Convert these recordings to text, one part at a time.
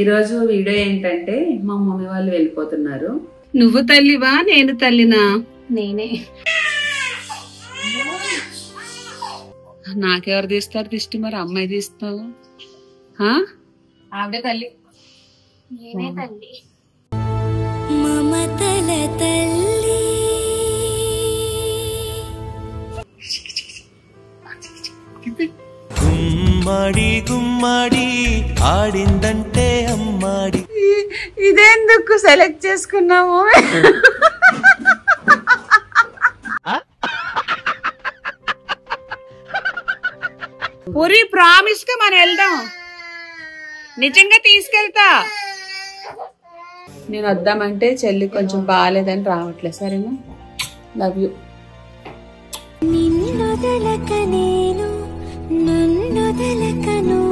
ఈ రోజు వీడియో ఏంటంటే మా మమ్మీ వాళ్ళు వెళ్ళిపోతున్నారు. నువ్వు తల్లివా నేను తల్లినా? నేనే. నాకెవరు తీస్తారు దిష్టి? మరి అమ్మాయి తీస్తావు? ఆవిడే తల్లి. నేనే తల్లి. మమతల తల్లి. గుమ్మడి గుమ్మడి ఆడిందంటే అమ్మాడి. ఇదెందుకు సెలెక్ట్ చేసుకున్నాము? పూరి ప్రామిస్ గా మనం వెళ్దాం, నిజంగా తీసుకెళ్తా. నేను వద్దామంటే చెల్లి కొంచెం బాగాలేదని రావట్లేదు. సరేనా? Love you. నిన్నొదలక నేను, నన్నొదలక నువ్వు.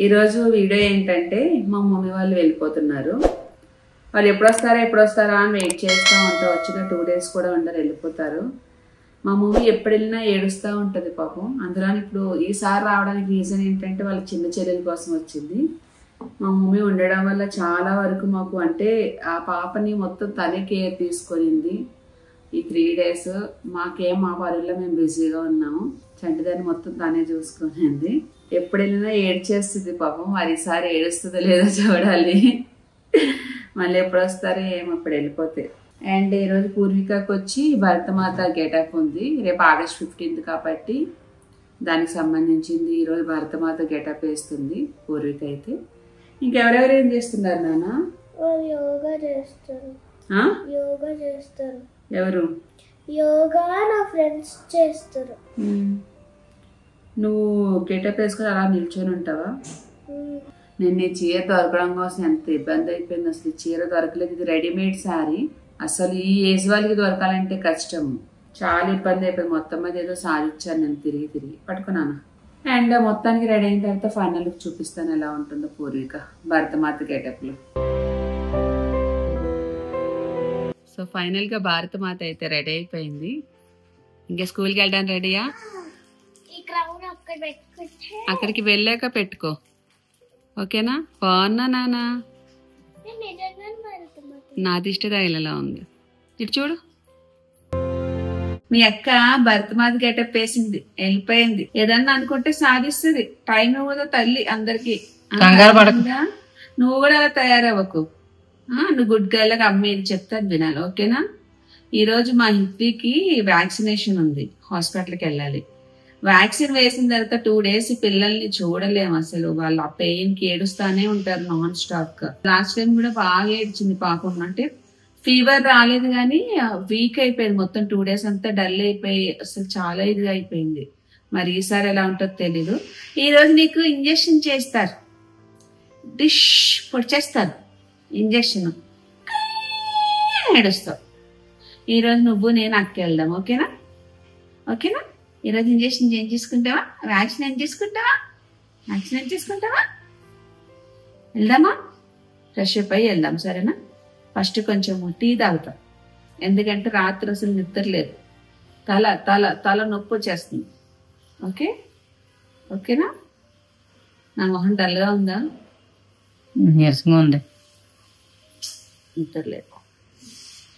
ఈరోజు వీడియో ఏంటంటే మా మమ్మీ వాళ్ళు వెళ్ళిపోతున్నారు. వాళ్ళు ఎప్పుడు వస్తారా అని వెయిట్ చేస్తూ ఉంటా. వచ్చిన 2 days కూడా ఉండరు, వెళ్ళిపోతారు. మా మమ్మీ ఎప్పుడు వెళ్ళినా ఏడుస్తూ ఉంటుంది పాపం. అందులో ఇప్పుడు ఈసారి రావడానికి రీజన్ ఏంటంటే వాళ్ళ చిన్న చెల్లెల కోసం వచ్చింది. మా మమ్మీ ఉండడం వల్ల చాలా వరకు మాకు అంటే ఆ పాపని మొత్తం తనే కేర్ తీసుకొనింది. ఈ 3 days మాకేం మా పనుల్లో మేము బిజీగా ఉన్నాము. చంటిదాన్ని మొత్తం తనే చూసుకునింది. ఎప్పుడు వెళ్ళినా ఏడ్చేస్తుంది పాపం. మరి ఈసారి ఏడుస్తుందో లేదో చూడాలి. మళ్ళీ ఎప్పుడు వస్తారో ఏమో, ఇప్పుడు వెళ్ళిపోతే. అండ్ ఈరోజు పూర్వికకు వచ్చి భరతమాత గెటప్ ఉంది. రేపు August 15th కాబట్టి దానికి సంబంధించింది ఈరోజు భరతమాత గెటప్ వేస్తుంది పూర్విక అయితే. ఇంకెవరెవరు ఏం చేస్తున్నారు నాన్న? యోగా చేస్తారు. యోగా చేస్తారు. ఎవరు? యోగా నా ఫ్రెండ్స్ చేస్తారు. నువ్వు గెటప్ వేసుకొని అలా నిల్చొని ఉంటావా? నేను ఈ చీర దొరకడం కోసం ఎంత ఇబ్బంది అయిపోయింది. అసలు చీర దొరకలేదు. ఇది రెడీమేడ్ శారీ. అసలు ఈ ఏజ్ వాళ్ళకి దొరకాలంటే కష్టం. చాలా ఇబ్బంది అయిపోయింది. మొత్తం మీద ఏదో సాధించాను నేను తిరిగి పట్టుకున్నాను. అండ్ మొత్తానికి రెడీ అయిన తర్వాత ఫైనల్ చూపిస్తాను ఎలా ఉంటుందో పూర్విక భరతమాత గెటప్ లో. సో ఫైనల్ గా భారతమాత అయితే రెడీ అయిపోయింది. ఇంకా స్కూల్కి వెళ్ళడానికి రెడీయా? అక్కడికి వెళ్ళాక పెట్టుకో, ఓకేనా? బాగున్నా నాన్న? నా దిష్టి తగిలేలా ఉంది. ఇటు చూడు. మీ అక్క భరతమాత గెటప్ వేసింది, వెళ్ళిపోయింది. ఏదన్నా అనుకుంటే సాధిస్తుంది. టైం ఇవ్వదు తల్లి అందరికి. నువ్వు కూడా అలా తయారవ్వకు. నువ్వు గుడ్ గర్ల్ లాగా అమ్మ ఇది చెప్తాను వినాలి, ఓకేనా? ఈరోజు మా హిత్వికి వ్యాక్సినేషన్ ఉంది, హాస్పిటల్కి వెళ్ళాలి. వ్యాక్సిన్ వేసిన తర్వాత 2 days పిల్లల్ని చూడలేము అసలు. వాళ్ళు ఆ పెయిన్ కి ఏడుస్తానే ఉంటారు నాన్ స్టాప్ గా. లాస్ట్ టైం కూడా బాగా ఏడ్చింది పాపం. అంటే ఫీవర్ రాలేదు కానీ వీక్ అయిపోయింది మొత్తం. 2 days అంతా డల్ అయిపోయి అసలు చాలా ఇదిగా అయిపోయింది. మరి ఈసారి ఎలా ఉంటుందో తెలీదు. ఈ రోజు నీకు ఇంజెక్షన్ చేస్తారు, డిష్ పొడిచేస్తారు ఇంజెక్షన్. ఏడుస్తావు. ఈరోజు నువ్వు నేను అక్క వెళ్దాం, ఓకేనా? ఓకేనా? ఈరోజు ఇంజెక్షన్ ఏం చేసుకుంటావా? వ్యాక్సిన్ ఏం చేసుకుంటావా? వ్యాక్సిన్ ఏం చేసుకుంటావా? వెళ్దామా? ఫ్రెష్ అప్ అయ్యి వెళ్దాం, సరేనా? ఫస్ట్ కొంచెం టీ తాగుతా, ఎందుకంటే రాత్రి అసలు నిద్రలేదు. తల తల తల నొప్పి వచ్చేస్తుంది. ఓకే? ఓకేనా? నా మొహం డల్గా ఉందా? నీరసంగా ఉంది. నిద్రలేదు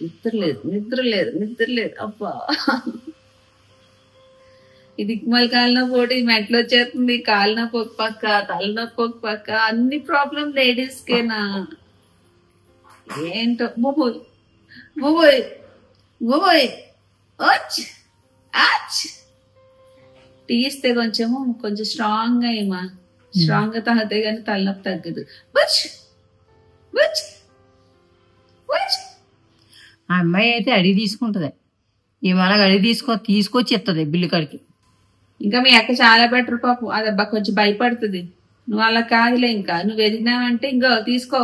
నిద్రలేదు నిద్రలేదు నిద్రలేదు. అబ్బా, ఇది దిక్మల్ కాలినొప్పి ఒకటి, మెట్లు వచ్చేస్తుంది, కాలినొప్పి ఒక పక్క, తలనొప్పి ఒక పక్క, అన్ని ప్రాబ్లం లేడీస్ కేనా ఏంటో. బొబోయ్ బొబోయ్ బొబోయ్ టీ ఇస్తే కొంచెం స్ట్రాంగ్ గా ఏమా, స్ట్రాంగ్ గా తాగితే కానీ తలనొప్పి తగ్గదు. ఆ అమ్మాయి అయితే అడిగి తీసుకుంటది. ఇవాళ అడిగి తీసుకొచ్చి ఇస్తుంది బిల్లు కాడికి. ఇంకా మీ అక్క చాలా బెటర్ పాపం. అదబ్బా కొంచెం భయపడుతుంది. నువ్వు అలా కాదులే. ఇంకా నువ్వు ఎదిగినావంటే ఇంకో తీసుకో,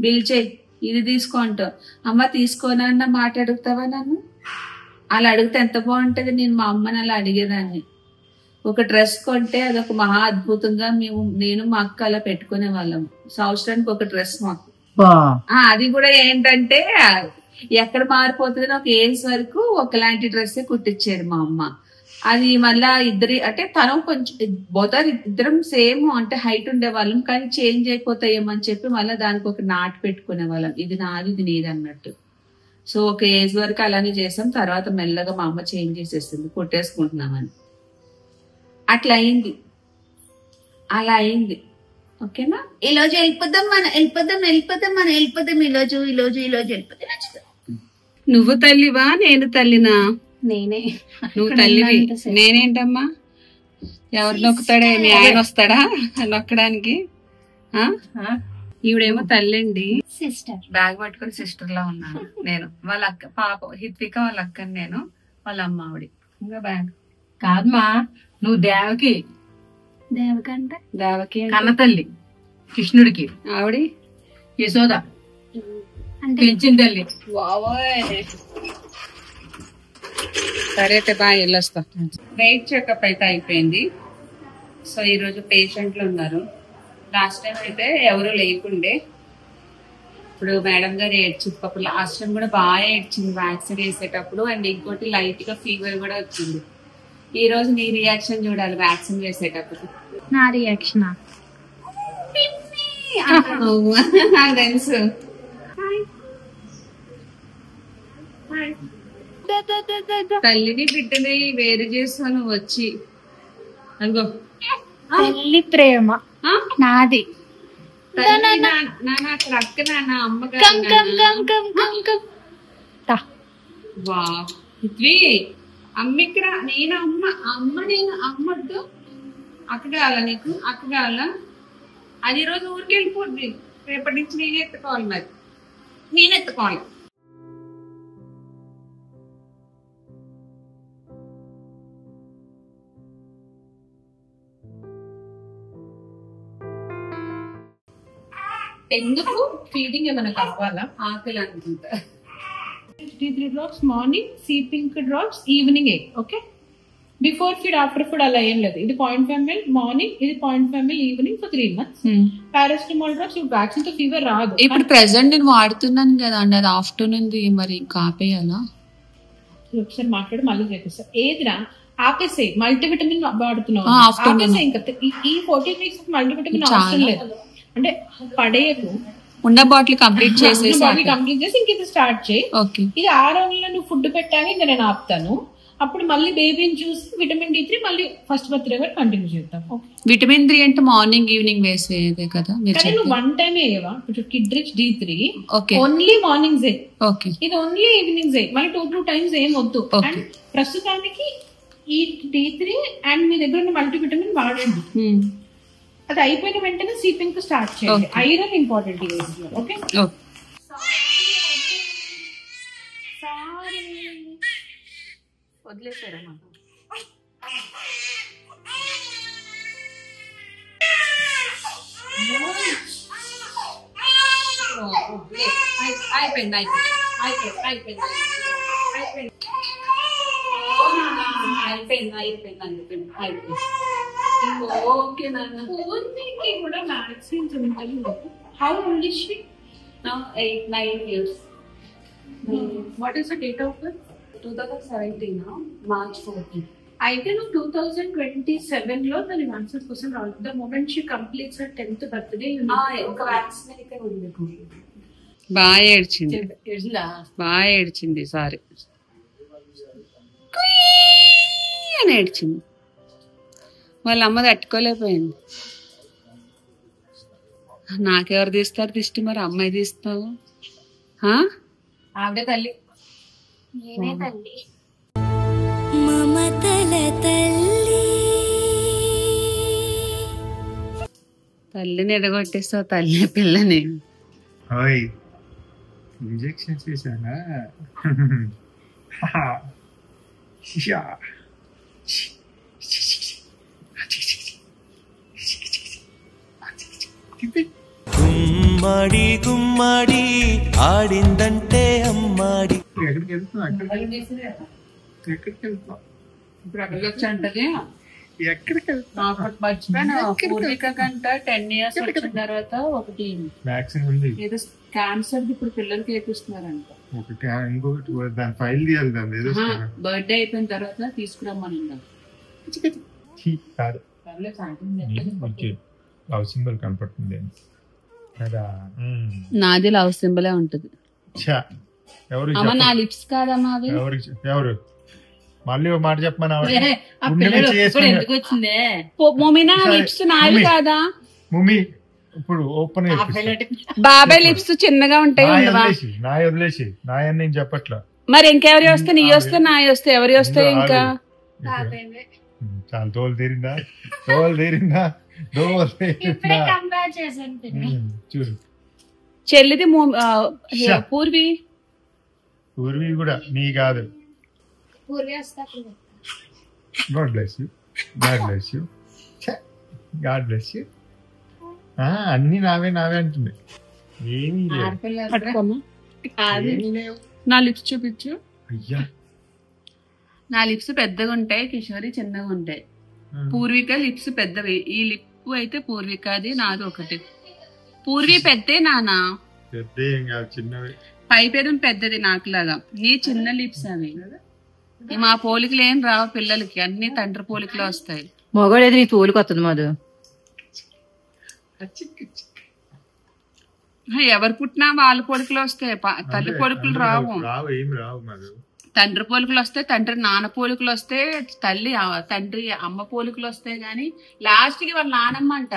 బిల్ చేయి, ఇది తీసుకో అంటావు. అమ్మ తీసుకోనన్న మాట అడుగుతావా నన్ను? అలా అడిగితే ఎంత బాగుంటది. నేను మా అమ్మని అలా అడిగేదాన్ని. ఒక డ్రెస్ కొంటే అదొక మహా అద్భుతంగా నేను మా అక్క అలా పెట్టుకునే వాళ్ళము. సంవత్సరానికి ఒక డ్రెస్ మాకు. అది కూడా ఏంటంటే ఎక్కడ మారిపోతుంది ఒక ఏజ్ వరకు ఒకలాంటి డ్రెస్ కుట్టించేది మా అమ్మ. అది మళ్ళా అంటే తను కొంచెం ఇద్దరం సేమ్ అంటే హైట్ ఉండేవాళ్ళం, కానీ చేంజ్ అయిపోతాయేమని చెప్పి మళ్ళీ దానికి ఒక నాటు పెట్టుకునే వాళ్ళం, ఇది నాది ఇది నీది అన్నట్టు. సో ఒక ఏజ్ వరకు అలానే చేసాం. తర్వాత మెల్లగా మా అమ్మ చేంజ్ చేసేస్తుంది, కుట్టేసుకుంటున్నామని. అట్లా అయింది, అలా అయింది. ఓకేనా? ఈరోజు వెళ్ళిపోదాం ఈరోజు వెళ్ళిపోతాం. నువ్వు తల్లివా నేను తల్లినా? నేనే. నువ్వు తల్లివి, నేనేంటమ్మా? ఎవరు నొక్కుతాడే? మీ ఆయన వస్తాడా నొక్కడానికి? ఈవిడేమో తల్లండి, సిస్టర్. బ్యాగ్ పట్టుకుని సిస్టర్ లా ఉన్నాను నేను. వాళ్ళ అక్క పాప హిత్విక, వాళ్ళ అక్కని నేను, వాళ్ళ అమ్మ ఆవిడ. ఇంకా బ్యాగ్ కాదమ్మా, నువ్వు దేవకి కన్న తల్లి, కృష్ణుడికి ఆవిడ యశోద పెంచిన తల్లి. సరే అయితే బాగా వెళ్ళొస్తా. వెయిట్ చెకప్ అయితే అయిపోయింది. సో ఈరోజు పేషెంట్లు ఉన్నారు. లాస్ట్ టైం అయితే ఎవరు లేకుండే, ఇప్పుడు మేడం గారు ఏడ్చింది పాపం. లాస్ట్ టైం కూడా బాగా ఏడ్చింది వ్యాక్సిన్ వేసేటప్పుడు. అండ్ ఇంకోటి లైట్ గా ఫీవర్ కూడా వచ్చింది. ఈ రోజు నీ రియాక్షన్ చూడాలి వ్యాక్సిన్ వేసేటప్పుడు. నా రియాక్షన్ నాకు తెలుసు. తల్లిని బిడ్డని వేరు చేస్తాను వచ్చి. అదిగో తల్లి ప్రేమ నాది. అక్కడ అక్క నాన్న అమ్మగారు అమ్మ ఇక్కడ, నేను అమ్మ నేను అమ్మద్దు. అక్క కావాలా నీకు? అక్క కావాలా? అది రోజు ఊరికి వెళ్ళిపోద్ది. రేపటి నుంచి నేనే ఎత్తుకోవాలి, మరి నేను ఎత్తుకోవాలి. ఎందుకు ఫీడింగ్ ఏమైనా కావాలా? ఆకలి అనుకుంటా. 3 drops morning, see pink drops evening 8. Okay, before feed after feed అలా ఏం లేదు. ఇది 0.5 ml మార్నింగ్, ఇది 0.5 ml evening for 3 months. Paracetamol drops vaccine తో ఫీవర్ రాదు. ఇప్పుడు ప్రెసెంట్ నేను వాడుతున్నాను కదా అండి, అది ఆఫ్టర్నూన్ మరి ఇంకా ఆపేయాలా? ఒకసారి మాట్లాడి మళ్ళీ చేపిస్తా. ఏదిరా ఆపేసే, మల్టీవిటమిన్ వాడుతున్నావు. ఇంకా ఈ 14 weeks మల్టీవిటమిన్ అవసరం లేదు. అంటే పడేయకు, ఉన్న బాటిల్ కంప్లీట్ చేసి ఇంక ఇది స్టార్ట్ చేయి. ఇది 6 రోజుల్లో నువ్వు ఫుడ్ పెట్టాక ఇంకా నేను ఆపుతాను. అప్పుడు మళ్ళీ బేబీని చూసి విటమిన్ D3 మళ్ళీ ఫస్ట్ బర్త్డే వరకు కంటిన్యూ చేద్దాం. విటమిన్ 3 అంటే మార్నింగ్ ఈవినింగ్ వేసేదే కదా? నువ్వు 1 time వేయవా? ఇప్పుడు kid rich D3 only mornings, ఇది ఓన్లీ ఈవినింగ్స్. మళ్ళీ 2 times ఏం వద్దు. అండ్ ప్రస్తుతానికి ఈ D3 అండ్ మీ దగ్గర ఉన్న మల్టీవిటమిన్ వాడండి. అది అయిపోయిన వెంటనే సీపింగ్ స్టార్ట్ చేయండి. Iron important. ఓకే, వదిలేసారా? అయిపోయింది ఓకే నాన్న. పూర్ణికి కూడా వ్యాక్సిన్స్ ఉంటాయి. How old is she? Now 8-9 years. What is the date of birth? 2017 now, March 14. అయితే నువ్వు 2027 లో దాని వ్యాక్సిన్ కోసం రావాలి. The moment she completes her 10th birthday ఒక వ్యాక్సిన్ అయితే ఉంది. బాగా ఏడ్చింది సారీ అని ఏడ్చింది. వాళ్ళ అమ్మ తట్టుకోలేకపోయింది. నాకెవరు తీస్తారు దిష్టి? మరి అమ్మాయి తీస్తావు? ఆవిడే తల్లి, నేనే తల్లి. మమతల తల్లి, తల్లిని ఎడగొట్టేస్తావు తల్లి పిల్లని. ఇంజెక్షన్ చేశానా? గుమ్మడి గుమ్మడి ఆడిందంటే అమ్మాడి. ఎక్కడికి వెళ్తున్నా? ఇప్పుడు అక్కడికి వచ్చి అంటది ఎక్కడికి మర్చిపోయిన పూర్విక కంట 10 years వచ్చిన తర్వాత ఒకటి వ్యాక్సిన్ ఉంది. ఏదో క్యాన్సర్ ఇప్పుడు పిల్లలకి వేపిస్తున్నారంట. ఒకటి ఇంకొకటి దాని ఫైల్ తీయాలి దాన్ని ఏదో బర్త్డే అయిపోయిన తర్వాత తీసుకురమ్మని కాదు లవ్ సింబల్ కనపడుతుంది కదా. నాది లవ్ సింబలే ఉంటది. ఎవరు అమ్మ నా లిప్స్ కాదమ్మా అవి. ఎవరు మళ్ళీ ఒక మాట చెప్పమని ఎందుకు వచ్చిందే మమ్మీ నా లిప్స్ నావి కాదా మమ్మీ ఇప్పుడు ఓపెన్ బాబాయ్ లిప్స్ చిన్నగా ఉంటాయి. నా వదిలేసి నాయని నేను చెప్పట్లా. మరి ఇంకెవరి వస్తే నీ వస్తే నా వస్తే ఎవరి వస్తాయి ఇంకా. చాలా తోలు తీరిందా తోలు తీరిందా చూడు. చెల్లిది పూర్వి పూర్వి కూడా నీ కాదు. God bless you God bless you God bless you. అన్ని నావే నావే అంటుంది. ఏమీ లేవు. నా లిప్స్ చూపించు. అయ్యా నా లిప్స్ పెద్దగా ఉంటాయి, కిషోరి చిన్నగా ఉంటాయి. పూర్విక లిప్స్ పెద్దవి. ఈ లిప్ అయితే పూర్వికది, నాది ఒకటి. పూర్వి పెద్దే నానా, పెద్ద ఏం కాదు చిన్నవి. పై పేరు పెద్దది నాకులాగా. నీ చిన్న లిప్స్ అవి. మా పోలికలు ఏం రావు పిల్లలకి, అన్ని తండ్రి పోలికలు వస్తాయి. మొగడేది నీ తోలికి వస్తుంది మధు. ఎవరు పుట్టినా వాళ్ళ పోలికలు వస్తాయి, తల్లి పోలికలు రావు. ఏం రావు మధు. తండ్రి పోలికలు వస్తాయి, తండ్రి నాన్న పోలికలు వస్తాయి, తల్లి తండ్రి అమ్మ పోలికలు వస్తాయి. కానీ లాస్ట్ కి వాళ్ళ నానమ్మ అంట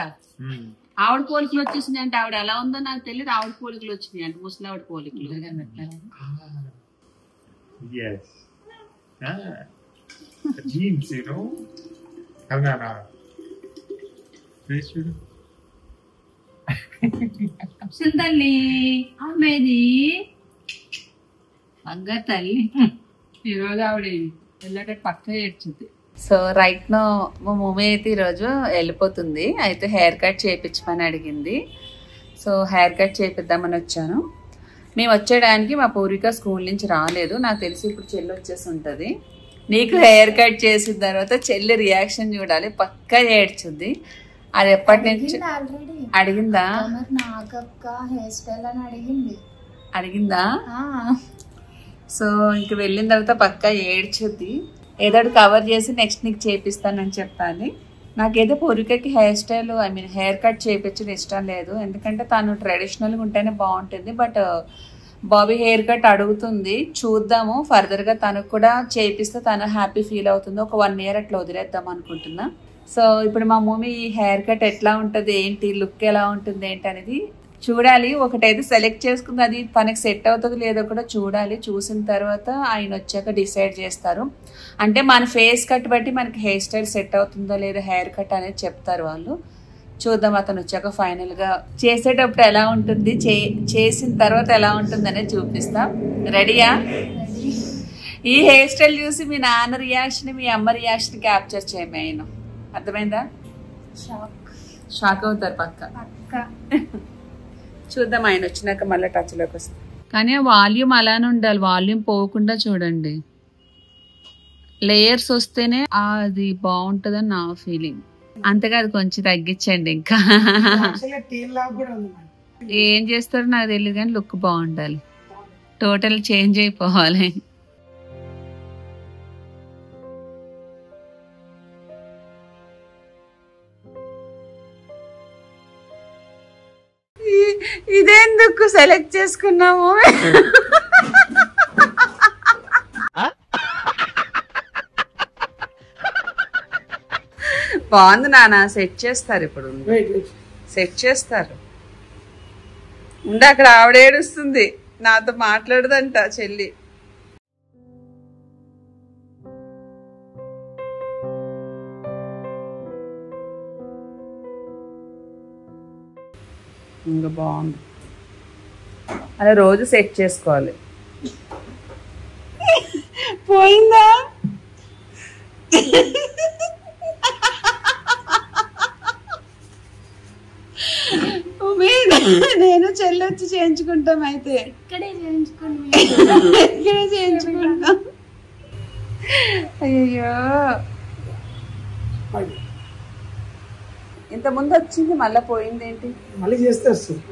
ఆవిడ పోలికలు వచ్చేసినాయి అంటే ఆవిడ ఎలా ఉందో నాకు తెలియదు. ఆవిడ పోలికలు వచ్చినాయి అంటే ముసలావిడ పోలికలు. తల్లి అమ్మేది అగ్గ తల్లి. ఈరోజు ఆవిడ వెళ్ళేటట్టు పక్క ఏడ్చింది. సో రైట్ నో మా మమ్మీ అయితే ఈరోజు వెళ్ళిపోతుంది. అయితే హెయిర్ కట్ చేయించమని అడిగింది. సో హెయిర్ కట్ చేపిద్దామని వచ్చాను. మేము వచ్చేయడానికి మా పూర్విక స్కూల్ నుంచి రాలేదు. నాకు తెలిసి ఇప్పుడు చెల్లి వచ్చేసి ఉంటుంది. నీకు హెయిర్ కట్ చేసిన తర్వాత చెల్లి రియాక్షన్ చూడాలి, పక్కా ఏడ్చుద్ది. అది ఎప్పటి నుంచి అడిగిందా? అడిగిందా? సో ఇంక వెళ్ళిన తర్వాత పక్కా ఏడ్చుద్ది. ఏదో కవర్ చేసి నెక్స్ట్ నీకు చేపిస్తానని చెప్పాలి. నాకైతే పూర్వికకి హెయిర్ స్టైల్ హెయిర్ కట్ చేయించడం ఇష్టం లేదు. ఎందుకంటే తను ట్రెడిషనల్గా ఉంటేనే బాగుంటుంది. బట్ బాబీ హెయిర్ కట్ అడుగుతుంది, చూద్దాము. ఫర్దర్గా తనకు కూడా చేపిస్తే తను హ్యాపీ ఫీల్ అవుతుంది. ఒక 1 year అట్లా వదిలేద్దాం అనుకుంటున్నా. సో ఇప్పుడు మా మమ్మీ హెయిర్ కట్ ఎట్లా ఉంటుంది ఏంటి, లుక్ ఎలా ఉంటుంది ఏంటి అనేది చూడాలి. ఒకటైతే సెలెక్ట్ చేసుకుంది, అది తనకి సెట్ అవుతుంది లేదో కూడా చూడాలి. చూసిన తర్వాత ఆయన వచ్చాక డిసైడ్ చేస్తారు. అంటే మన ఫేస్ కట్ బట్టి మనకి హెయిర్ స్టైల్ సెట్ అవుతుందో లేదో హెయిర్ కట్ అనేది చెప్తారు వాళ్ళు. చూద్దాం అతను వచ్చాక ఫైనల్గా చేసేటప్పుడు ఎలా ఉంటుంది, చేసిన తర్వాత ఎలా ఉంటుంది అనేది చూపిస్తా. రెడీయా? ఈ హెయిర్ స్టైల్ చూసి మీ నాన్న రియాక్షన్ మీ అమ్మ రియాక్షన్ క్యాప్చర్ చేయమే. ఆయన అర్థమైందా? షాక్ అవుతారు పక్క. చూద్దాం ఆయన వచ్చినాక మళ్ళీ టచ్లోకి వస్తాం. కానీ వాల్యూమ్ అలానే ఉండాలి, వాల్యూమ్ పోకుండా చూడండి. లేయర్స్ వస్తేనే అది బాగుంటుందని నా ఫీలింగ్. అంతేకాదు కొంచెం తగ్గించండి. ఇంకా ఏం చేస్తారో నాకు తెలియదు కానీ లుక్ బాగుండాలి. టోటల్ చేంజ్ అయిపోవాలి. ఇదేందుకు సెలెక్ట్ చేసుకున్నాము? బాగుంది నాన్న. సెట్ చేస్తారు ఇప్పుడు, సెట్ చేస్తారు. ఉండి అక్కడ ఆవిడ ఏడుస్తుంది, నాతో మాట్లాడదంట చెల్లి. ఇంకా బాగుంది. అలా రోజు సెట్ చేసుకోవాలి. పోయిందా? నేను చెల్లి వచ్చి చేయించుకుంటాం. అయితే ఇక్కడే చేయించుకుంటాం. అయ్యో ఇంత ముందు వచ్చింది మళ్ళీ పోయింది ఏంటి? మళ్ళీ చేస్తే వస్తుంది.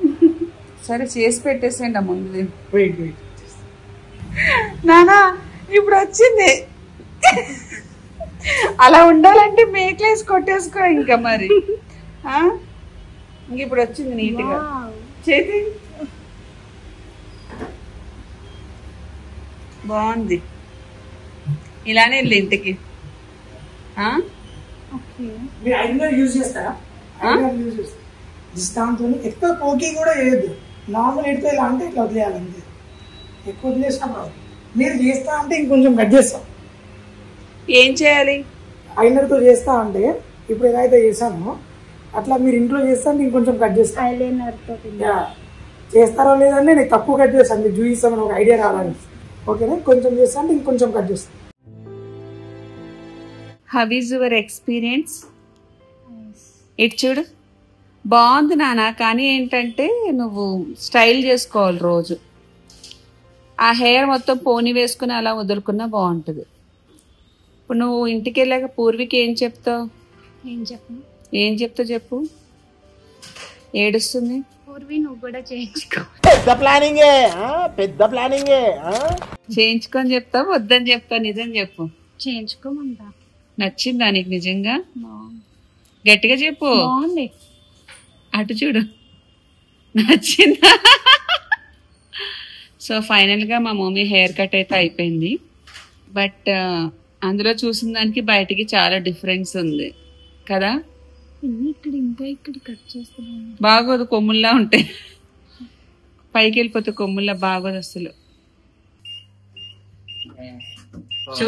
సరే చేసి పెట్టేసేయండి. ముందు నానా ఇప్పుడు వచ్చింది. అలా ఉండాలంటే మేకలేసి కొట్టేసుకో ఇంకా మరి. ఇంక ఇప్పుడు వచ్చింది నీట్గా. చేతి బాగుంది. ఇలానే వెళ్ళి ఇంటికి. మీరు ఐలైనర్ యూజ్ చేస్తారా? ఐలైనర్ యూజ్ చేస్తారు. దాంతో ఎక్కువ పోకి కూడా వేయద్దు. నార్మల్ ఎడితే ఇలా అంటే ఇట్లా వదిలేయాలంతే. ఎక్కువ వదిలేసినప్పుడు మీరు చేస్తా అంటే ఇంకొంచెం కట్ చేస్తాం. ఏం చేయాలి? ఐలైనర్తో చేస్తా అంటే ఇప్పుడు ఏదైతే చేశానో అట్లా మీరు ఇంట్లో చేస్తా అంటే ఇంకొంచెం కట్ చేస్తాను. ఐలైనర్తో చేస్తారో లేదంటే నేను తక్కువ కట్ చేస్తాను. మీకు చూపిస్తామని ఒక ఐడియా రావాలి. ఓకేనా? కొంచెం చేస్తా అంటే ఇంకొంచెం కట్ చేస్తాను. How is your experience? ఇటు చూడు, బాగుంది నాన్న. కానీ ఏంటంటే నువ్వు స్టైల్ చేసుకోవాలి రోజు. ఆ హెయిర్ మొత్తం పోనీ వేసుకుని అలా వదులుకున్నా బాగుంటుంది. ఇప్పుడు నువ్వు ఇంటికి వెళ్ళాక పూర్వికి ఏం చెప్తావు? ఏం చెప్తావు చెప్పు. ఏడుస్తుంది. పూర్వి నువ్వు కూడా చేయించుకో. చేయించుకొని చెప్తావు, వద్దని చెప్తావు? నిజం చెప్పు. చేయించుకోమంటా. నచ్చిందా నీకు నిజంగా? గట్టిగా చెప్పు. బాగుంది. అటు చూడు, నచ్చిందా? సో ఫైనల్గా మా మమ్మీ హెయిర్ కట్ అయితే అయిపోయింది. బట్ అందులో చూసిన దానికి బయటికి చాలా డిఫరెన్స్ ఉంది కదా. ఇక్కడ ఇంకా ఇక్కడ కట్ చేస్తున్నాను. బాగోదు, కొమ్ముల్లా ఉంటాయి. పైకి వెళ్ళిపోతే కొమ్ముల్లా బాగోదు అసలు. చూ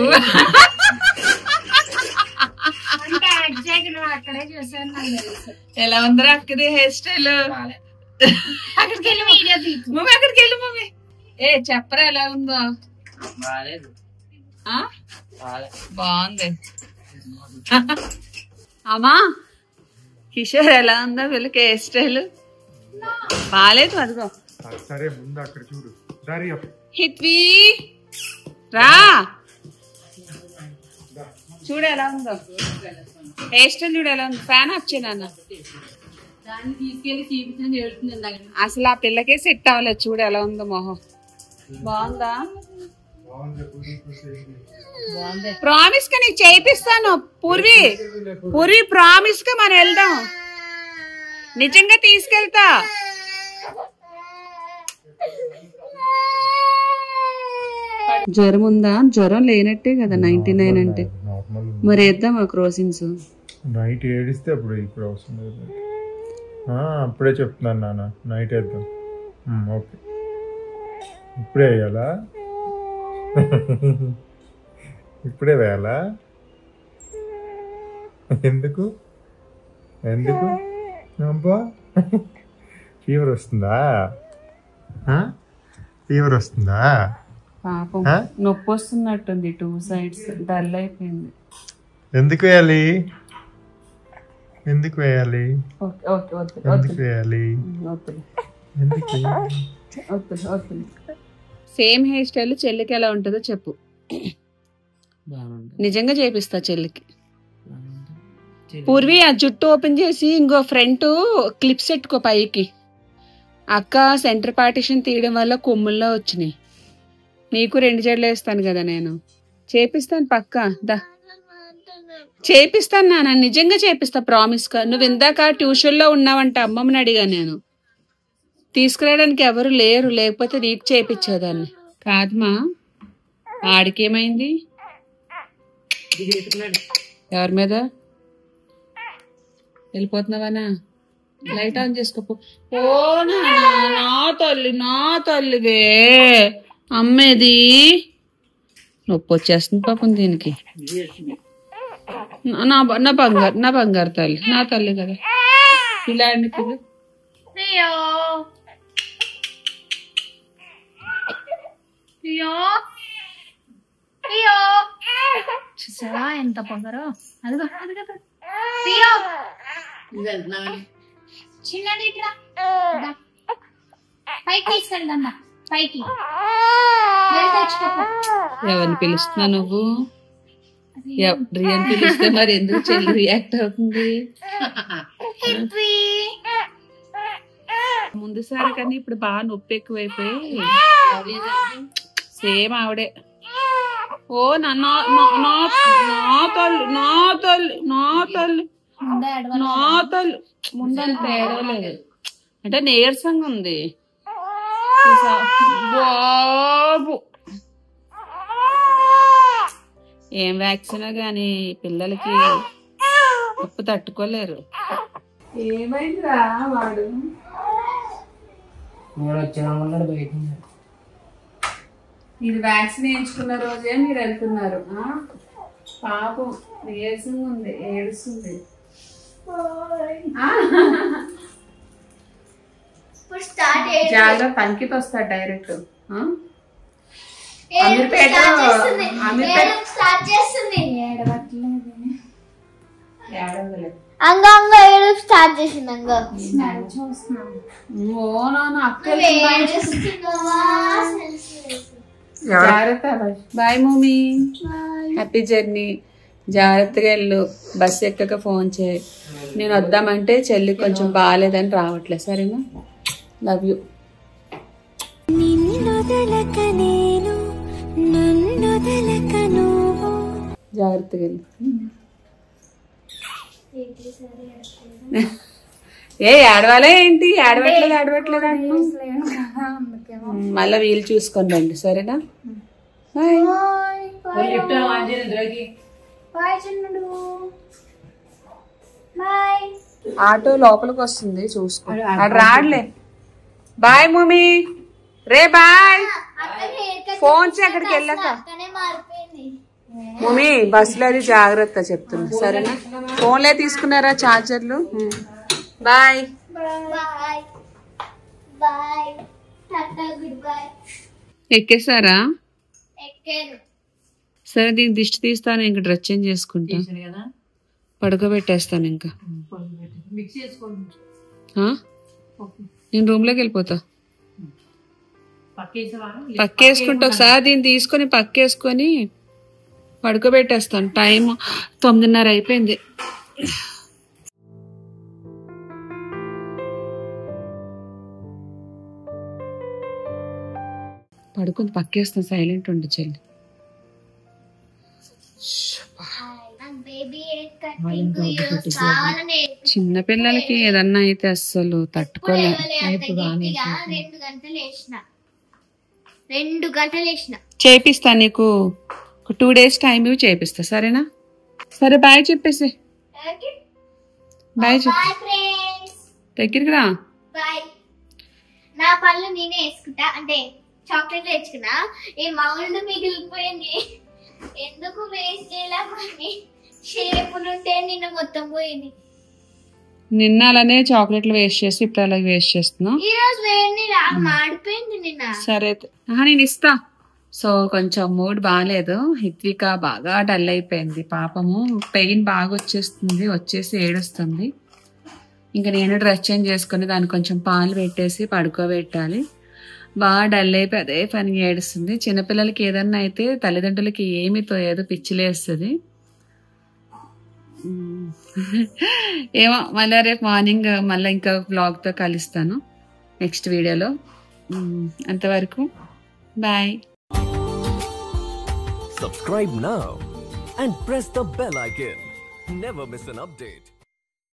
అక్కడే చూసాను. ఎలా ఉందిరా అక్కది హెయిర్ స్టైల్? అక్కడికి వెళ్ళి వీడియో తీసు. మమ్మీ అక్కడికి వెళ్ళి మమ్మీ. చెప్పరా ఎలా ఉందో? బాగుంది. అమ్మా కిషోర్ ఎలా ఉందో వీళ్ళకి హెయిర్ స్టైల్? బాగాలేదు. అదిగో సరే ముందు అక్కడ చూడు. హిత్వి రా, చూడు ఎలా ఉందో హెయిర్ స్టైల్. చూడు ఎలా ఉంది. ఫ్యాన్ ఆఫ్ చేయి నాన్న. అసలు ఆ పిల్లకే సెట్ అవ్వలేదు. చూడు ఎలా ఉందో మొహం. బాగుందా? ప్రామిస్ గా నీకు చేయిస్తాను పూర్వి. పూర్వి ప్రామిస్ గా మనం వెళ్దాం. నిజంగా తీసుకెళ్తా. జ్వరం ఉందా? జ్వరం లేనట్టే కదా 99 అంటే. మరి వేద్దాం ఆ క్రోసిన్స్. నైట్ ఏడిస్తే అప్పుడు ఇప్పుడు అవసరం లేదు. అప్పుడే చెప్తున్నాను నాన్న, నైట్ వేద్దాం. ఓకే, ఇప్పుడే వేయాలా? ఇప్పుడే వేయాలా? ఎందుకు ఎందుకు అబ్బా, ఫీవర్ వస్తుందా? ఫీవర్ వస్తుందా? పాపం నొప్పి వస్తున్నట్టుంది 2 sides. డల్ అయిపోయింది. ఎందుకు వేయాలి? ఎందుకు వేయాలి? ఎందుకు వేయాలి? సేమ్ హెయిర్ స్టైల్ చెల్లికి ఎలా ఉంటుందో చెప్పు. నిజంగా చేపిస్తా చెల్లికి. పూర్వి ఆ జుట్టు ఓపెన్ చేసి ఇంకో ఫ్రంట్ క్లిప్స్ పెట్టుకో పైకి. అక్క సెంటర్ పార్టిషన్ తీయడం వల్ల కొమ్ముల్లో వచ్చినాయి. నీకు 2 జడలు వేస్తాను కదా నేను. చేపిస్తాను పక్కా. దా చేపిస్తాను నాన్న, నిజంగా చేపిస్తా ప్రామిస్ గా. నువ్వు ఇందాక ట్యూషన్లో ఉన్నావంట, అమ్మమ్మని అడిగా నేను. తీసుకురావడానికి ఎవరు లేరు, లేకపోతే నీకు చేపించేదాన్ని. కాదమ్మా, ఆడికేమైంది? ఎవరి మీద వెళ్ళిపోతున్నావానా? Light on చేసుకోపో. నా తల్లి, నా తల్లివే. అమ్మేది నొప్పి వచ్చేస్తుంది పాపం దీనికి. నా బంగారు తల్లి, నా తల్లి కదా. ఇలా పిల్ల చూసావా ఎంత పొగరో. అదిగో చిన్నది పైకి తీసుకెళ్దా పైకి. ఎవరిని పిలుస్తున్నా నువ్వు? రియన్ పిలిస్తే మరి ఎందుకు చెల్లి రియాక్ట్ అవుతుంది? ముందుసారి కానీ ఇప్పుడు బాగా నొప్పి ఎక్కువైపోయి సేమ్ ఆవిడే. ఓ నా తల్లి నా తల్లి నా తల్లి నా తల్లి ముందంత ఏడవలేదు అంటే నీరసంగా ఉంది బాబు. ఏం వ్యాక్సిన్ కానీ పిల్లలకి ఉప్పు తట్టుకోలేరు. ఏమైందిరా వాడు బయట ఇది వ్యాక్సిన్ వేయించుకున్న రోజే మీరు వెళ్తున్నారు. పాపం నీరసంగా ఉంది, ఏడుస్తుంది. జాగ్రత్త, అంకిత వస్తాడు డైరెక్ట్. స్టార్ట్ చేసింది జాగ్రత్త. Bye mummy, happy journey. జాగ్రత్తగా వెళ్ళు. బస్సు ఎక్కక ఫోన్ చేయి. నేను వద్దామంటే చెల్లి కొంచెం బాగాలేదని రావట్లేదు. సరేనా? Love you. జాగ్రత్తగా వెళ్ళు. ఏడవాలే ఏంటి? ఆడవట్లేదు అంటు మళ్ళీ వీలు చూసుకొని రండి. సరేనా? ఆటో లోపలికి వస్తుంది, చూసుకో. అటు రాడలే. Bye mummy. రే బాయ్. ఫోన్ చే అక్కడికి వెళ్ళాక. మమ్మీ బస్సులో అది జాగ్రత్త చెప్తున్నా. సరేనా? ఫోన్లే తీసుకున్నారా చార్జర్లు? బాయ్. ఎక్కేసారా? సరే, దీనికి దిష్టి తీస్తాను. ఇంకా డ్రెస్ చేంజ్ చేసుకుంటా, పడుకోబెట్టేస్తాను. ఇంకా నేను రూమ్ లోకి వెళ్ళిపోతా. పక్కేసుకుంటా. ఒకసారి దీన్ని తీసుకొని పక్కేసుకొని పడుకోబెట్టేస్తాను. టైం 9:30 అయిపోయింది. పడుకుంది, పక్కేస్తాను. సైలెంట్ ఉండు చెల్లి. చిన్నపిల్లలకి ఏదన్నా అయితే అస్సలు తట్టుకోలేదు. 2 గంటలు వేసిన చేపిస్తా. నీకు 2 days టైం ఇవి చేపిస్తా. సరేనా? సరే బాయ్ చెప్పేసి. బాయ్ చెప్పు. దగ్గరికి రా. నా పళ్ళు నేనే వేసుకుంటా. అంటే చాక్లెట్ తెచ్చుకున్నా. ఈ మౌల్డ్ మిగిలిపోయింది. ఎందుకు వేస్ట్ చేయలేమని షేపులుంటే నిన్న మొత్తం పోయింది. నిన్న అలానే చాక్లెట్లు వేస్ట్ చేసి ఇప్పుడు అలా వేస్ట్ చేస్తున్నా. ఈ రోజు వేడి మాడిపోయింది నిన్న. సరే నేను ఇస్తా. సో కొంచెం మూడ్ బాగాలేదు. హిత్విక బాగా డల్ అయిపోయింది. పాపము పెయిన్ బాగా వచ్చేసి ఏడుస్తుంది. ఇంకా నేను డ్రెస్ చేంజ్ చేసుకుని దానికి కొంచెం పాలు పెట్టేసి పడుకోబెట్టాలి. బాగా డల్ అయిపోయి అదే పని ఏడుస్తుంది. చిన్నపిల్లలకి ఏదన్నా అయితే తల్లిదండ్రులకి ఏమీ తోయదు, పిచ్చిలేస్తుంది. ఏమో మళ్ళీ రేపు మార్నింగ్ మళ్ళీ ఇంకా వ్లాగ్తో కలుస్తాను నెక్స్ట్ వీడియోలో. అంతవరకు bye. Subscribe now and press the bell icon. Never miss an update.